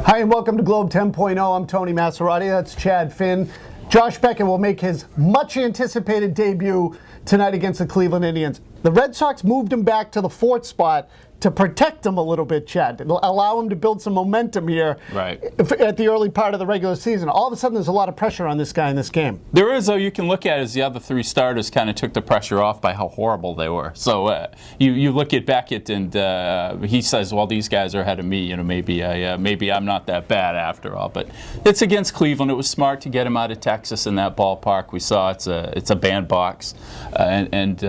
Hi and welcome to Globe 10.0. I'm Tony Massarotti. That's Chad Finn. Josh Beckett will make his much anticipated debut tonight against the Cleveland Indians. The Red Sox moved him back to the fourth spot to protect him a little bit, Chad. Allow him to build some momentum here at the early part of the regular season. All of a sudden, there's a lot of pressure on this guy in this game. There is, though. You can look at it as the other three starters kind of took the pressure off by how horrible they were. So you look at Beckett, and he says, well, these guys are ahead of me. Maybe I'm not that bad after all. But it's against Cleveland. It was smart to get him out of Texas in that ballpark. We saw it's a bandbox. And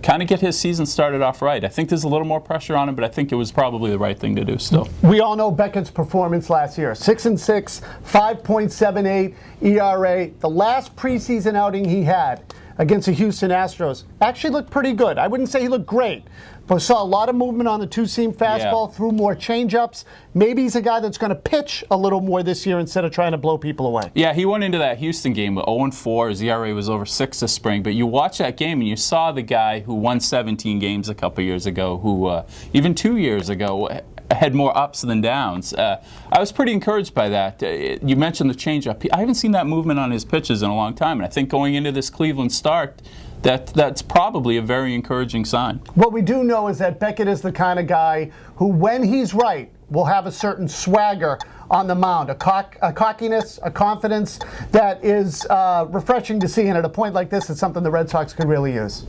kind of get his season started off right. I think there's a little more pressure on him, but I think it was probably the right thing to do still. We all know Beckett's performance last year. 6-6, 5.78 ERA. The last preseason outing he had against the Houston Astros actually looked pretty good. I wouldn't say he looked great, but saw a lot of movement on the two-seam fastball, threw more changeups. Maybe he's a guy that's going to pitch a little more this year instead of trying to blow people away. Yeah, he went into that Houston game with 0-4. His ERA was over 6 this spring. But you watch that game and you saw the guy who won 17 games a couple years ago, who even 2 years ago had more ups than downs. I was pretty encouraged by that. You mentioned the changeup. I haven't seen that movement on his pitches in a long time. And I think going into this Cleveland start, that's probably a very encouraging sign. What we do know is that Beckett is the kind of guy who, when he's right, will have a certain swagger on the mound, a cockiness, a confidence that is refreshing to see. And at a point like this, it's something the Red Sox could really use.